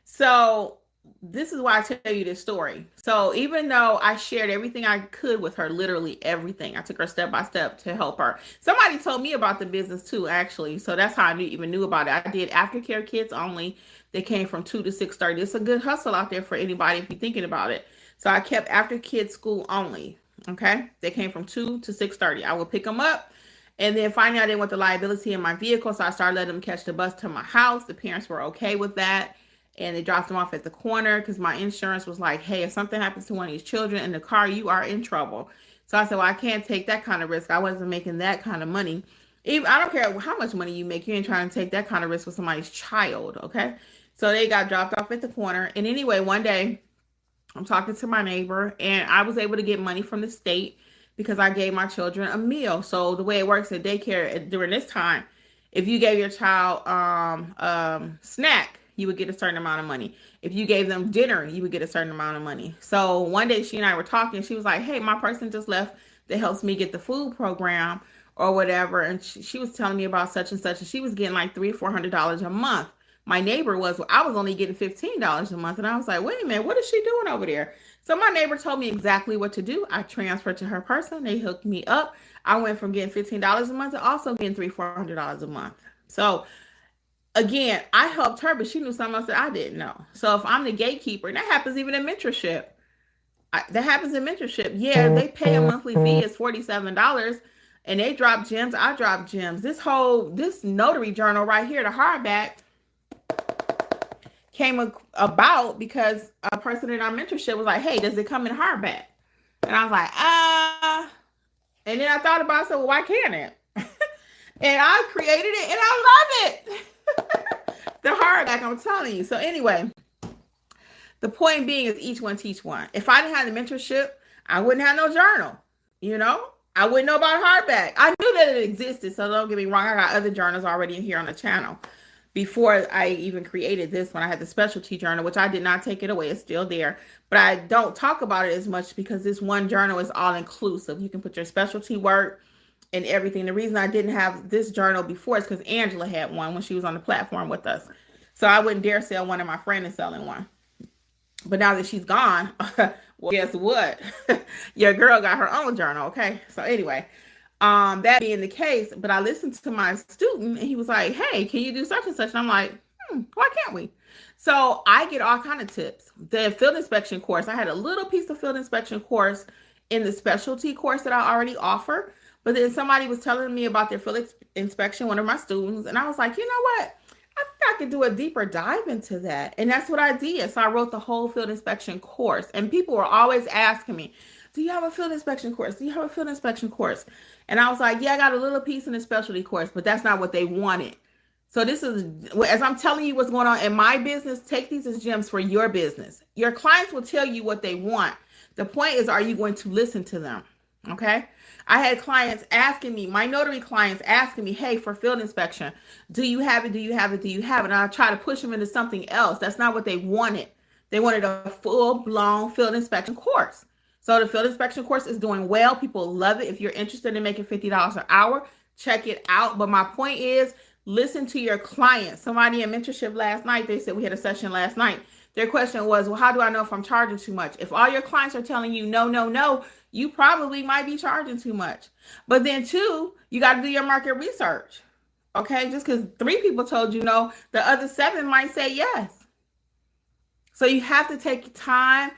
So this is why I tell you this story. So even though I shared everything I could with her, literally everything, I took her step by step to help her. Somebody told me about the business too, actually. So that's how I even knew about it. I did aftercare kids only. They came from 2 to 6:30. It's a good hustle out there for anybody if you're thinking about it. So I kept after kids school only. Okay. They came from 2 to 6:30. I would pick them up. And then finally, I didn't want the liability in my vehicle, so I started letting them catch the bus to my house. The parents were okay with that, and they dropped them off at the corner because my insurance was like, hey, if something happens to one of these children in the car, you are in trouble. So I said, well, I can't take that kind of risk. I wasn't making that kind of money. Even I don't care how much money you make. You ain't trying to take that kind of risk with somebody's child, okay? So they got dropped off at the corner. And anyway, one day, I'm talking to my neighbor, and I was able to get money from the state because I gave my children a meal. So the way it works at daycare during this time, if you gave your child snack, you would get a certain amount of money. If you gave them dinner, you would get a certain amount of money. So one day she and I were talking. She was like, hey, my person just left that helps me get the food program or whatever. And she was telling me about such and such. And she was getting like $300 or $400 a month. My neighbor was, I was only getting $15 a month. And I was like, wait a minute, what is she doing over there? So my neighbor told me exactly what to do. I transferred to her person. They hooked me up. I went from getting $15 a month to also getting $300, $400 a month. So again, I helped her, but she knew something else that I didn't know. So if I'm the gatekeeper, and that happens even in mentorship. Yeah, they pay a monthly fee. It's $47. And they drop gems. I drop gems. This notary journal right here, the hardback, came about because a person in our mentorship was like, hey, does it come in hardback? And I was like, and then I thought about it, so why can't it? And I created it and I love it. The hardback, I'm telling you. So anyway, the point being is each one teach one. If I didn't have the mentorship, I wouldn't have no journal. I wouldn't know about hardback. I knew that it existed, so don't get me wrong. I got other journals already in here on the channel. Before I even created this one, I had the specialty journal, which I did not take it away. It's still there. But I don't talk about it as much because this one journal is all inclusive. You can put your specialty work and everything. The reason I didn't have this journal before is because Angela had one when she was on the platform with us. So I wouldn't dare sell one, and my friend is selling one. But now that she's gone, well, guess what? Your girl got her own journal, okay? So anyway, that being the case, but I listened to my student and he was like, hey, can you do such and such? And I'm like, why can't we? So I get all kind of tips. The field inspection course, I had a little piece of field inspection course in the specialty course that I already offer. But then somebody was telling me about their field inspection, one of my students. And I was like, you know what? I think I could do a deeper dive into that. And that's what I did. So I wrote the whole field inspection course. And people were always asking me, do you have a field inspection course? Do you have a field inspection course? And I was like, yeah, I got a little piece in the specialty course, but that's not what they wanted. So this is, as I'm telling you what's going on in my business, take these as gems for your business. Your clients will tell you what they want. The point is, are you going to listen to them? Okay. I had clients asking me, my notary clients asking me, hey, for field inspection, do you have it? Do you have it? Do you have it? And I try to push them into something else. That's not what they wanted. They wanted a full-blown field inspection course. So the field inspection course is doing well. People love it. If you're interested in making $50 an hour, check it out. But my point is, listen to your clients. Somebody in mentorship last night, they said we had a session last night. Their question was, well, how do I know if I'm charging too much? If all your clients are telling you, no, no, no, you probably might be charging too much. But then two, you got to do your market research. Okay. Just because 3 people told you no, the other 7 might say yes. So you have to take time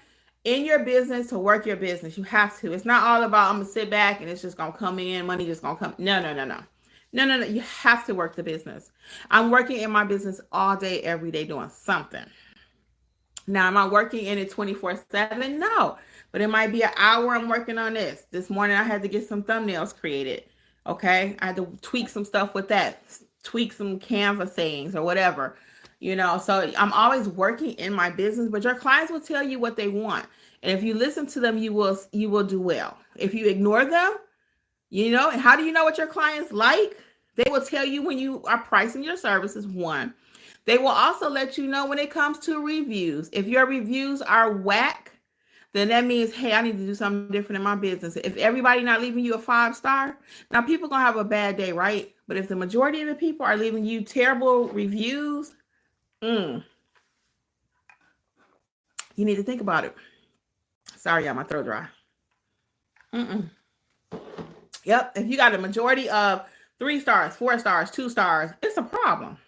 in your business to work your business. You have to. It's not all about, I'm going to sit back and it's just going to come in. Money just going to come. No, no, no, no. No, no, no. You have to work the business. I'm working in my business all day, every day doing something. Now, am I working in it 24/7? No, but it might be an hour I'm working on this. This morning, I had to get some thumbnails created. Okay. I had to tweak some stuff with that, tweak some Canva sayings or whatever, so I'm always working in my business, but your clients will tell you what they want. And if you listen to them, you will do well. If you ignore them, and how do you know what your clients like? They will tell you when you are pricing your services, one. They will also let you know when it comes to reviews. If your reviews are whack, then that means, hey, I need to do something different in my business. If everybody not leaving you a 5-star, now people going to have a bad day, right? But if the majority of the people are leaving you terrible reviews, you need to think about it. Sorry, y'all, my throat dry. Yep, if you got a majority of 3 stars, 4 stars, 2 stars, it's a problem.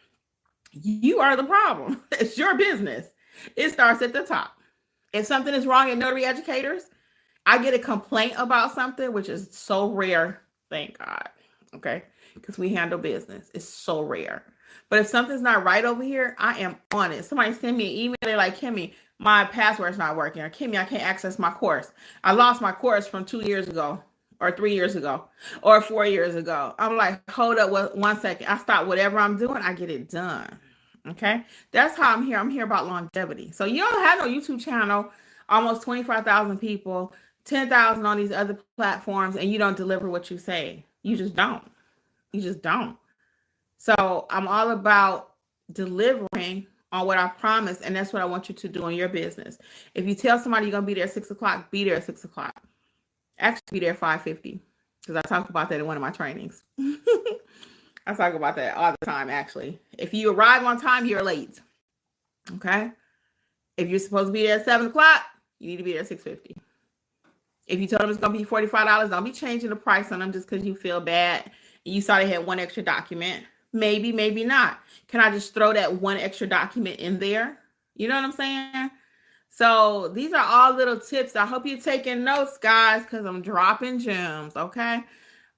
You are the problem. It's your business. It starts at the top. If something is wrong in Notary Educators, I get a complaint about something, which is so rare. Thank God. Okay. Because we handle business. It's so rare. But if something's not right over here, I am on it. Somebody send me an email. They're like, Kimmi, my password's not working. Or Kimmi, I can't access my course. I lost my course from 2 years ago or 3 years ago or 4 years ago. I'm like, hold up 1 second. I stop whatever I'm doing. I get it done. Okay. That's how I'm here. I'm here about longevity. So you don't have no YouTube channel, almost 25,000 people, 10,000 on these other platforms, and you don't deliver what you say. You just don't. You just don't. So I'm all about delivering on what I promise. And that's what I want you to do in your business. If you tell somebody you're going to be there at 6 o'clock, be there at 6 o'clock. Actually be there at 5:50, because I talk about that in one of my trainings. I talk about that all the time, actually. If you arrive on time, you're late. Okay? If you're supposed to be there at 7 o'clock, you need to be there at 6:50. If you told them it's going to be $45, don't be changing the price on them just because you feel bad and you saw they had 1 extra document. Maybe, maybe not. Can I just throw that 1 extra document in there? You know what I'm saying? So these are all little tips. I hope you're taking notes, guys, because I'm dropping gems, okay?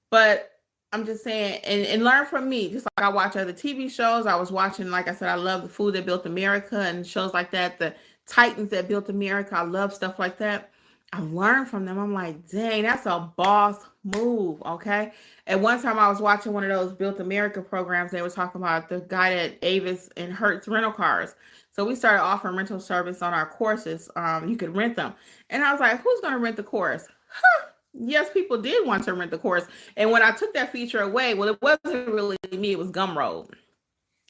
But I'm just saying, and learn from me. Just like I watch other TV shows. I was watching, like I said, I love the Food That Built America and shows like that. The Titans That Built America. I love stuff like that. I learned from them. I'm like, dang, that's a boss move. Okay. At one time I was watching one of those Built America programs. They were talking about the guy at Avis and Hertz rental cars. So we started offering rental service on our courses. You could rent them. And I was like, who's going to rent the course? Yes, people did want to rent the course. And when I took that feature away, well, it wasn't really me. It was Gumroad.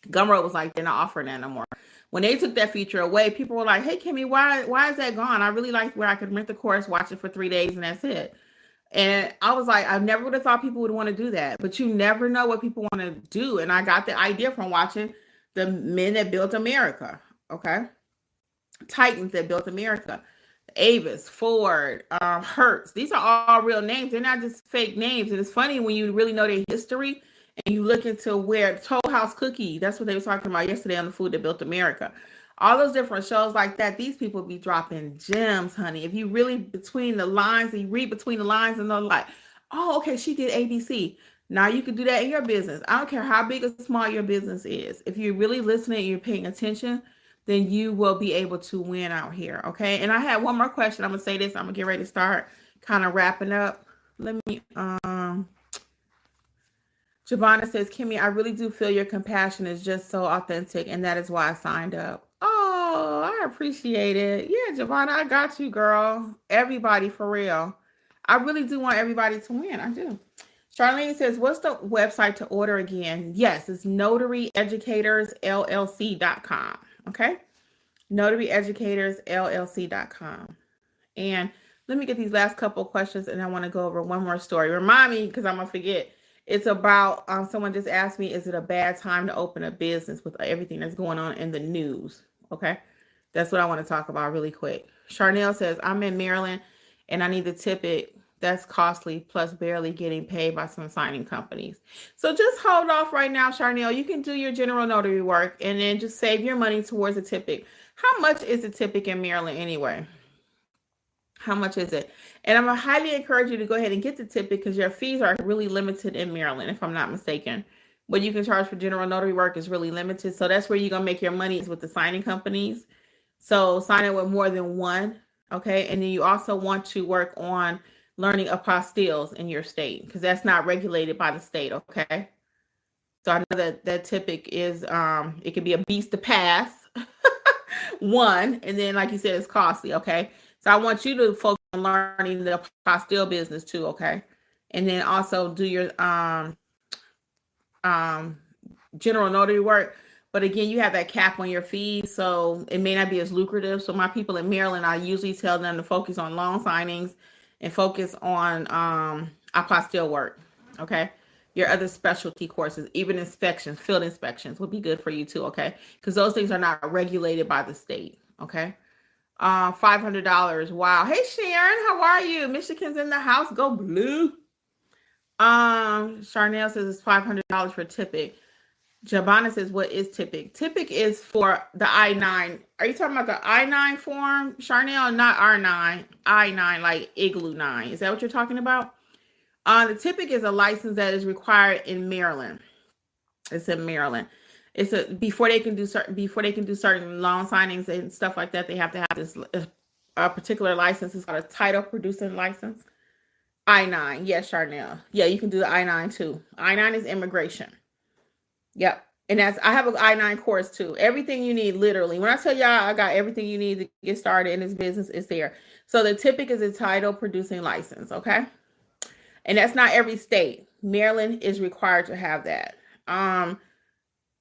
Gumroad was like, they're not offering that no more. When they took that feature away, people were like, hey, Kimmi, why is that gone? I really like where I could rent the course, watch it for 3 days, and that's it. And I was like, I never would have thought people would want to do that. But you never know what people want to do. And I got the idea from watching the Men That Built America. Okay. Titans That Built America. Avis, Ford, Hertz. These are all real names. They're not just fake names. And it's funny when you really know their history and you look into where Toll House Cookie, that's what they were talking about yesterday on the Food That Built America. All those different shows like that, these people be dropping gems, honey. If you really between the lines and you read between the lines and they're like, oh, okay, she did ABC. Now you can do that in your business. I don't care how big or small your business is. If you're really listening and you're paying attention, then you will be able to win out here. Okay. And I had one more question. I'm going to say this. I'm going to get ready to start kind of wrapping up. Let me, Giovanna says, Kimmi, I really do feel your compassion is just so authentic. And that is why I signed up. Oh, I appreciate it. Yeah, Giovanna, I got you, girl. Everybody, for real. I really do want everybody to win. I do. Charlene says, what's the website to order again? Yes, it's notaryeducatorsllc.com. Okay. Notaryeducatorsllc.com. And let me get these last couple of questions and I want to go over one more story. Remind me, because I'm going to forget. It's about, someone just asked me, is it a bad time to open a business with everything that's going on in the news? Okay. That's what I want to talk about really quick. Charnel says, I'm in Maryland and I need to tip it. That's costly, plus barely getting paid by some signing companies. So just hold off right now, Charnel. You can do your general notary work and then just save your money towards the tipping. How much is the tipping in Maryland anyway? How much is it? And I'm going to highly encourage you to go ahead and get the tipping because your fees are really limited in Maryland, if I'm not mistaken. What you can charge for general notary work is really limited. So that's where you're going to make your money is with the signing companies. So sign it with more than one. Okay. And then you also want to work on learning apostilles in your state because that's not regulated by the state. Okay. So I know that typic is, it can be a beast to pass one. And then, like you said, it's costly. Okay. So I want you to focus on learning the apostille business too. Okay. And then also do your, general notary work. But again, you have that cap on your fees. So it may not be as lucrative. So my people in Maryland, I usually tell them to focus on loan signings and focus on apostille work. Okay. Your other specialty courses, even inspections, field inspections would be good for you too. Okay. Because those things are not regulated by the state. Okay. $500. Wow. Hey, Sharon, how are you? Michigan's in the house. Go blue. Charnel says it's $500 for tipping. Jabana says, what is tipping? Tipping is for the I-9. Are you talking about the I-9 form, Charnel? Not R9, I-9, like Igloo 9. Is that what you're talking about? The tipping is a license that is required in Maryland. It's in Maryland. It's before they can do certain loan signings and stuff like that. They have to have this a particular license. It's called a title producing license. I-9. Yes, Charnel. Yeah, you can do the I-9 too. I-9 is immigration. Yep. And I have an I-9 course too. Everything you need, literally. When I tell y'all I got everything you need to get started in this business, it's there. So the TIPIC is a title producing license. Okay. And that's not every state. Maryland is required to have that.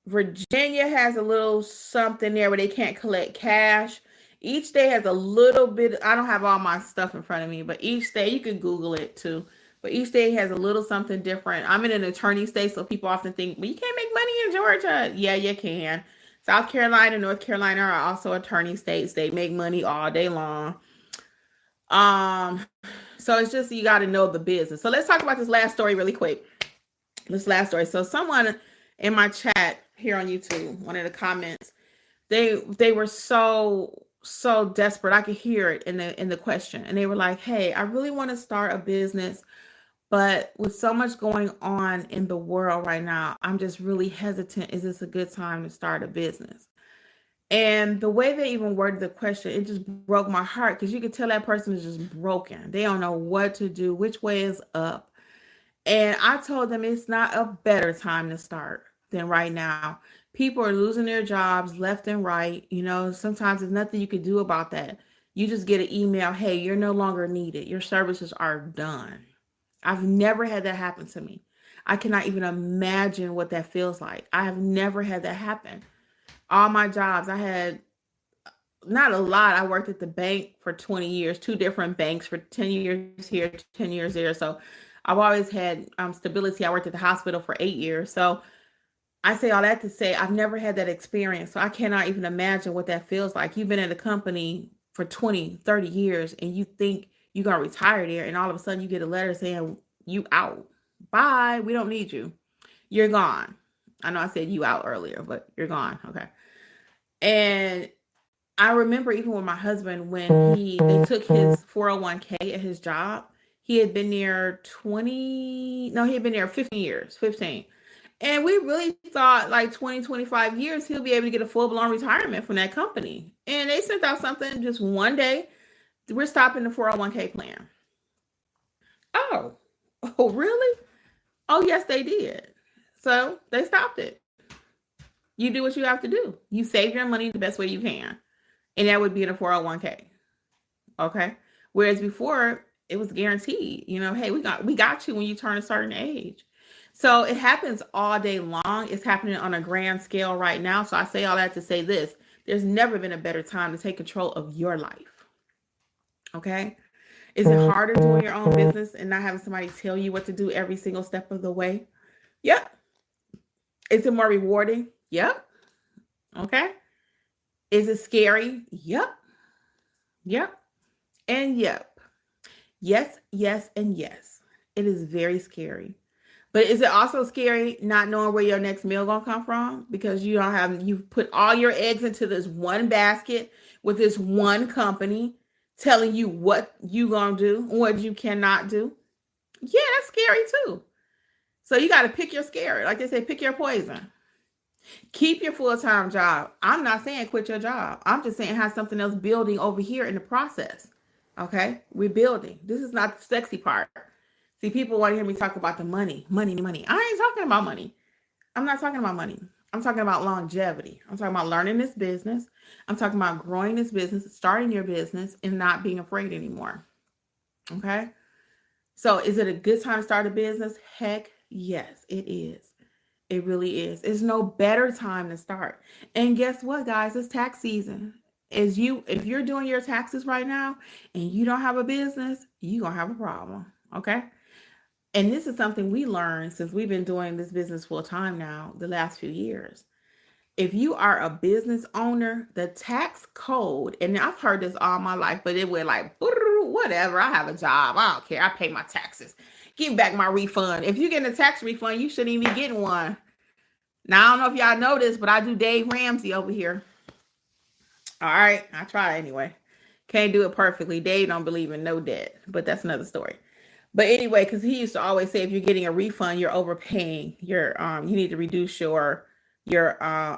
Virginia has a little something there where they can't collect cash. Each state has a little bit. I don't have all my stuff in front of me, but each state, you can Google it too. But each state has a little something different. I'm in an attorney state, so people often think, well, you can't make money in Georgia. Yeah, you can. South Carolina, North Carolina are also attorney states. They make money all day long. So it's just, you got to know the business. So let's talk about this last story really quick. This last story. So someone in my chat here on YouTube, one of the comments, they were so desperate. I could hear it in the question. And they were like, hey, I really want to start a business, But with so much going on in the world right now, I'm just really hesitant. Is this a good time to start a business? And the way they even worded the question, it just broke my heart because you could tell that person is just broken. They don't know what to do, which way is up. And I told them it's not a better time to start than right now. People are losing their jobs left and right. Sometimes there's nothing you can do about that. You just get an email, hey, you're no longer needed. Your services are done. I've never had that happen to me. I cannot even imagine what that feels like. I have never had that happen. All my jobs, I had not a lot. I worked at the bank for 20 years, two different banks for 10 years here, 10 years there. So I've always had stability. I worked at the hospital for 8 years. So I say all that to say I've never had that experience. So I cannot even imagine what that feels like. You've been at a company for 20, 30 years and you think you're going to retire there. And all of a sudden you get a letter saying you out. Bye. We don't need you. You're gone. I know I said you out earlier, but you're gone. Okay. And I remember even with my husband, when they took his 401k at his job, he had been there 15 years, 15. And we really thought like 20, 25 years, he'll be able to get a full-blown retirement from that company. And they sent out something just one day, we're stopping the 401k plan. Oh, really? Oh, yes, they did. So they stopped it. You do what you have to do. You save your money the best way you can. And that would be in a 401k. Okay. Whereas before it was guaranteed, hey, we got you when you turn a certain age. So it happens all day long. It's happening on a grand scale right now. So I say all that to say this, there's never been a better time to take control of your life. Okay. Is it harder doing your own business and not having somebody tell you what to do every single step of the way? Yep. Is it more rewarding? Yep. Okay. Is it scary? Yep. Yep. And yep. Yes, yes, and yes. It is very scary. But is it also scary not knowing where your next meal gonna come from? Because you've put all your eggs into this one basket with this one company telling you what you gonna do, what you cannot do. Yeah, that's scary too. So you got to pick your scary. Like they say, pick your poison. Keep your full-time job. I'm not saying quit your job. I'm just saying have something else building over here in the process. Okay? We're building. This is not the sexy part. See, people want to hear me talk about the money. Money. I ain't talking about money. I'm not talking about money. I'm talking about longevity. I'm talking about learning this business. I'm talking about growing this business, starting your business, and not being afraid anymore. Okay? So is it a good time to start a business? Heck, yes, it is. It really is. There's no better time to start. And guess what, guys? It's tax season. If you're doing your taxes right now and you don't have a business, you're going to have a problem. Okay? And this is something we learned since we've been doing this business full time now, the last few years. If you are a business owner, the tax code, and I've heard this all my life, but it went like, whatever, I have a job. I don't care. I pay my taxes. Give me back my refund. If you're getting a tax refund, you shouldn't even be getting one. Now, I don't know if y'all know this, but I do Dave Ramsey over here. All right. I try anyway. Can't do it perfectly. Dave don't believe in no debt, but that's another story. But anyway, because he used to always say, if you're getting a refund, you're overpaying. You need to reduce your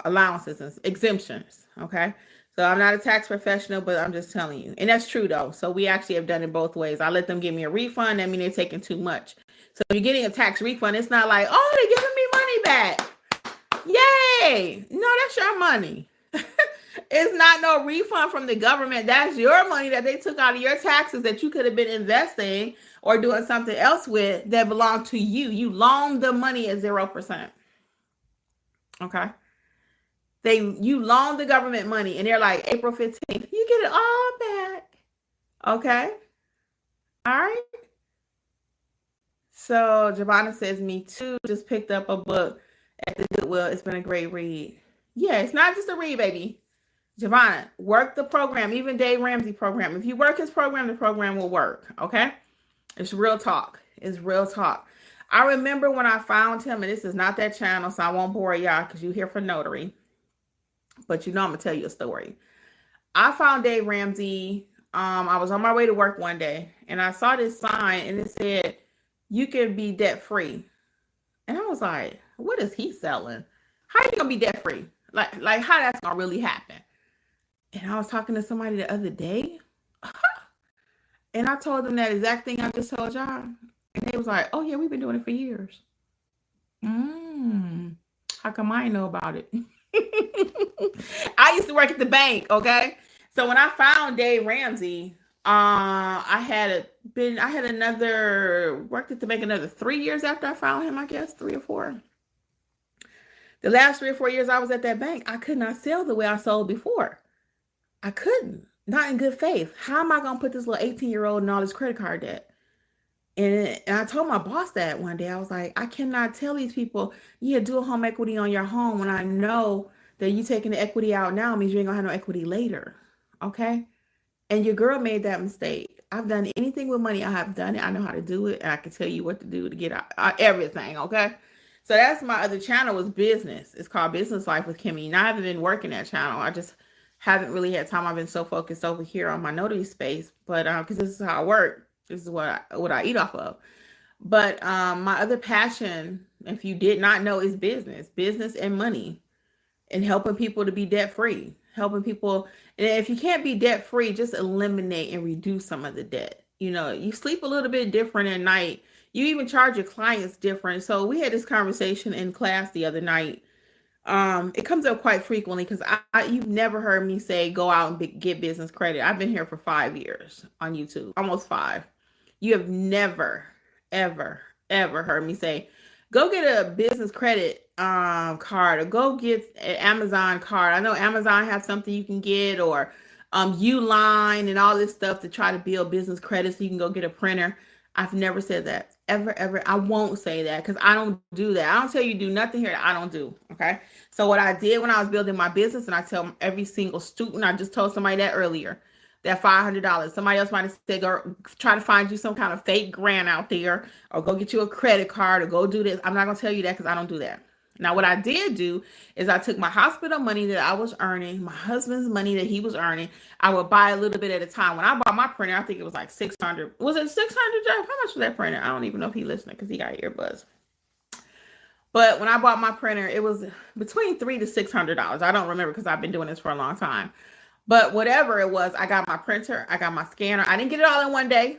allowances and exemptions. Okay. So I'm not a tax professional, but I'm just telling you. And that's true though. So we actually have done it both ways. I let them give me a refund. That means they're taking too much. So if you're getting a tax refund, it's not like, oh, they're giving me money back. Yay. No, that's your money. It's not no refund from the government. That's your money that they took out of your taxes that you could have been investing or doing something else with that belonged to you. You loaned the money at 0%. Okay. You loan the government money and they're like, April 15th, you get it all back. Okay. All right. So Giovanna says, me too, just picked up a book at the Goodwill. It's been a great read. Yeah, it's not just a read, baby. Giovanna, work the program, even Dave Ramsey program. If you work his program, the program will work. Okay. It's real talk. It's real talk. I remember when I found him, and this is not that channel, so I won't bore y'all because you're here for Notary. But I'm going to tell you a story. I found Dave Ramsey. I was on my way to work one day and I saw this sign and it said, you can be debt free. And I was like, what is he selling? How are you gonna be debt free? Like how that's gonna really happen? And I was talking to somebody the other day, and I told them that exact thing I just told y'all. And they was like, oh yeah, we've been doing it for years. How come I didn't know about it? I used to work at the bank, okay? So when I found Dave Ramsey, I had worked at the bank another 3 years after I found him, I guess, 3 or 4. The last 3 or 4 years I was at that bank, I could not sell the way I sold before. I couldn't, not in good faith. How am I going to put this little 18-year-old in all this credit card debt? And I told my boss that one day. I was like, I cannot tell these people, yeah, do a home equity on your home when I know that you taking the equity out now means you ain't gonna have no equity later. Okay? And your girl made that mistake. I've done anything with money. I have done it. I know how to do it. And I can tell you what to do to get out everything. Okay? So that's my other channel, was business. It's called Business Life with Kimmi. Now I haven't been working that channel. I just haven't really had time. I've been so focused over here on my notary space. But because this is how I work. This is what I eat off of. But my other passion, if you did not know, is business and money, and helping people to be debt free, helping people. And if you can't be debt free, just eliminate and reduce some of the debt. You know, you sleep a little bit different at night. You even charge your clients different. So we had this conversation in class the other night. It comes up quite frequently because you've never heard me say go out and get business credit. I've been here for 5 years on YouTube, almost 5. You have never, ever, ever heard me say, go get a business credit card, or go get an Amazon card. I know Amazon has something you can get, or Uline and all this stuff to try to build business credit so you can go get a printer. I've never said that. Ever. I won't say that because I don't do that. I don't tell you do nothing here that I don't do. Okay. So what I did when I was building my business, and I tell every single student, I just told somebody that earlier, that $500. Somebody else might have said, go try to find you some kind of fake grant out there, or go get you a credit card, or go do this. I'm not going to tell you that because I don't do that. Now, what I did do is I took my hospital money that I was earning, my husband's money that he was earning. I would buy a little bit at a time. When I bought my printer, I think it was like $600. Was it $600, Jeff? How much was that printer? I don't even know if he's listening because he got earbuds. But when I bought my printer, it was between $300 to $600. I don't remember because I've been doing this for a long time. But whatever it was, I got my printer, I got my scanner. I didn't get it all in one day.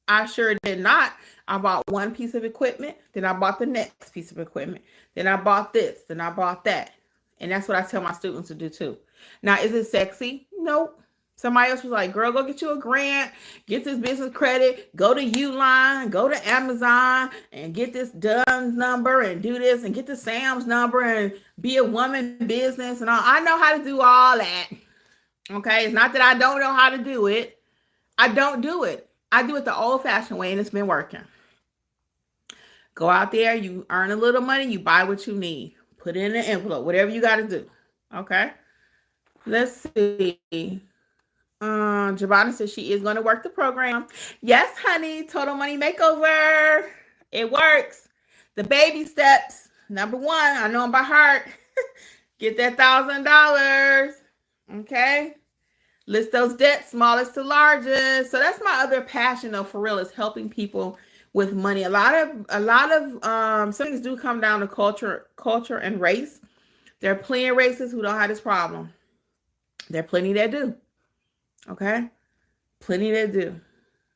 I sure did not. I bought one piece of equipment, then I bought the next piece of equipment. Then I bought this, then I bought that. And that's what I tell my students to do too. Now, is it sexy? Nope. Somebody else was like, girl, go get you a grant, get this business credit, go to Uline, go to Amazon and get this DUNS number and do this and get the Sam's number and be a woman business and all. I know how to do all that. Okay, it's not that I don't know how to do it. I don't do it. I do it the old-fashioned way, and it's been working. Go out there, you earn a little money, you buy what you need. Put it in an envelope, whatever you got to do. Okay, let's see. Javonna says she is going to work the program. Yes, honey, Total Money Makeover. It works. The baby steps. Number 1, I know them by heart. Get that $1,000. Okay, list those debts, smallest to largest. So that's my other passion, though, for real, is helping people with money. A lot of some things do come down to culture and race. There are plenty of races who don't have this problem. There are plenty that do. Okay, plenty that do.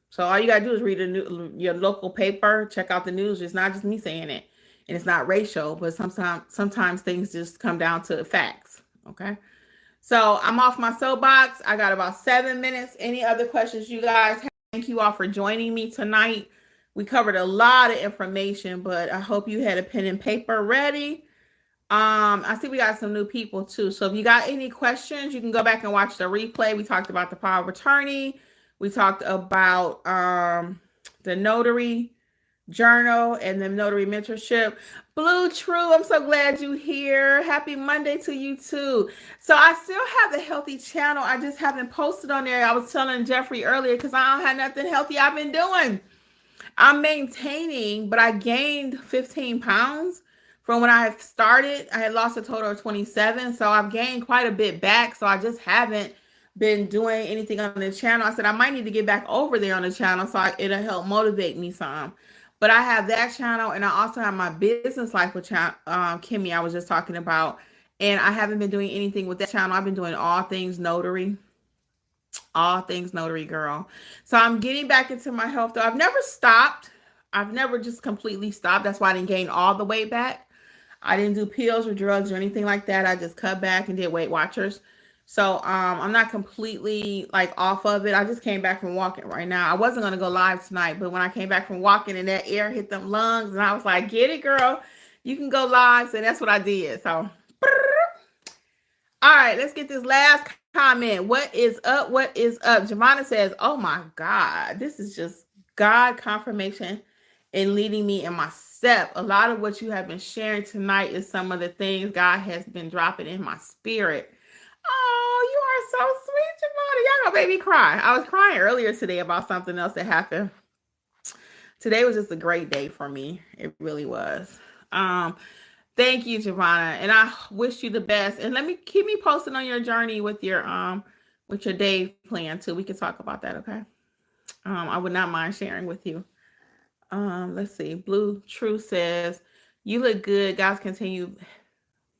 So all you gotta do is read your local paper, check out the news. It's not just me saying it, and it's not racial, but sometimes things just come down to facts. Okay. So I'm off my soapbox. I got about 7 minutes. Any other questions you guys have? Thank you all for joining me tonight. We covered a lot of information, but I hope you had a pen and paper ready. I see we got some new people too. So if you got any questions, you can go back and watch the replay. We talked about the power of attorney. We talked about the notary journal and the notary mentorship. Blue True, I'm so glad you're here. Happy Monday to you too. So I still have the healthy channel. I just haven't posted on there. I was telling Jeffrey earlier because I don't have nothing healthy I've been doing. I'm maintaining, but I gained 15 pounds from when I started. I had lost a total of 27. So I've gained quite a bit back. So I just haven't been doing anything on the channel. I said I might need to get back over there on the channel so it'll help motivate me some. But I have that channel, and I also have my business life with Kimmi I was just talking about. And I haven't been doing anything with that channel. I've been doing all things notary. All things notary, girl. So I'm getting back into my health, though. I've never stopped. I've never just completely stopped. That's why I didn't gain all the weight back. I didn't do pills or drugs or anything like that. I just cut back and did Weight Watchers. So I'm not completely like off of it. I just came back from walking right now. I wasn't going to go live tonight, but when I came back from walking and that air hit them lungs, and I was like, get it, girl. You can go live. So that's what I did. So, all right, let's get this last comment. What is up? What is up? Javonna says, oh my God, this is just God confirmation and leading me in my step. A lot of what you have been sharing tonight is some of the things God has been dropping in my spirit. Oh, you are so sweet, Javonna. Y'all gonna make me cry. I was crying earlier today about something else that happened. Today was just a great day for me. It really was. Thank you, Javonna, and I wish you the best. And keep me posted on your journey with your day plan too. We can talk about that, okay? I would not mind sharing with you. Let's see. Blue True says, you look good. God's continue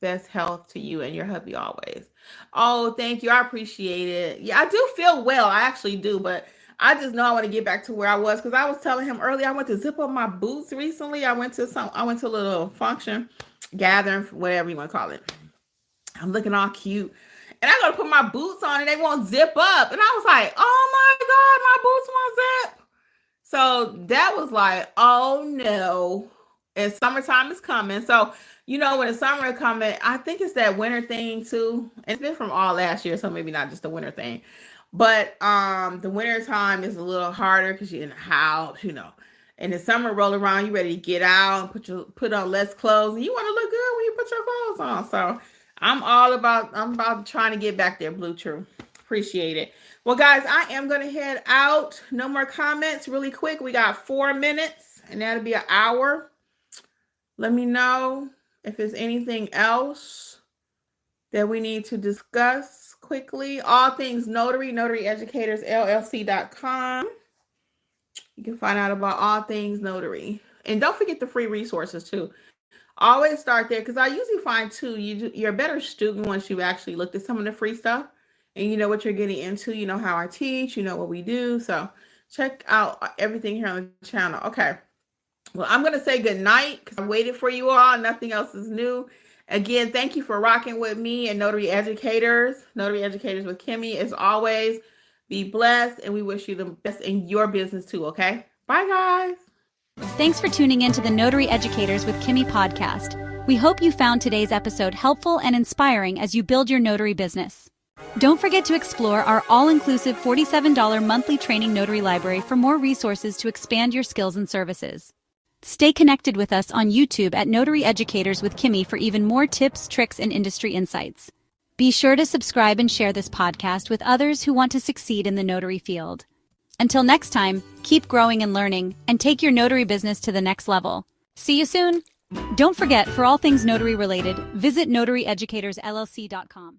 best health to you and your hubby always. Oh, thank you. I appreciate it. Yeah, I do feel well. I actually do, but I just know I want to get back to where I was, because I was telling him earlier, I went to zip up my boots recently. I went to a little function, gathering, whatever you want to call it. I'm looking all cute. And I go to put my boots on and they won't zip up. And I was like, oh my God, my boots won't zip. So that was like, oh no. And summertime is coming. So, when the summer is coming, I think it's that winter thing too. It's been from all last year, so maybe not just the winter thing. But the winter time is a little harder because you're in the house, And the summer roll around, you ready to get out and put on less clothes. And you want to look good when you put your clothes on. So I'm about trying to get back there, Blue True. Appreciate it. Well, guys, I am going to head out. No more comments really quick. We got 4 minutes and that'll be an hour. Let me know if there's anything else that we need to discuss quickly. All things notary, NotaryEducatorsLLC.com. You can find out about all things notary. And don't forget the free resources too. Always start there, because I usually find too, you're a better student once you've actually looked at some of the free stuff and you know what you're getting into. You know how I teach, you know what we do. So check out everything here on the channel. Okay. Well, I'm going to say good night because I waited for you all. Nothing else is new. Again, thank you for rocking with me and Notary Educators with Kimmi. As always, be blessed, and we wish you the best in your business too, okay? Bye, guys. Thanks for tuning in to the Notary Educators with Kimmi podcast. We hope you found today's episode helpful and inspiring as you build your notary business. Don't forget to explore our all-inclusive $47 monthly training notary library for more resources to expand your skills and services. Stay connected with us on YouTube at Notary Educators with Kimmi for even more tips, tricks, and industry insights. Be sure to subscribe and share this podcast with others who want to succeed in the notary field. Until next time, keep growing and learning, and take your notary business to the next level. See you soon! Don't forget, for all things notary related, visit NotaryEducatorsLLC.com.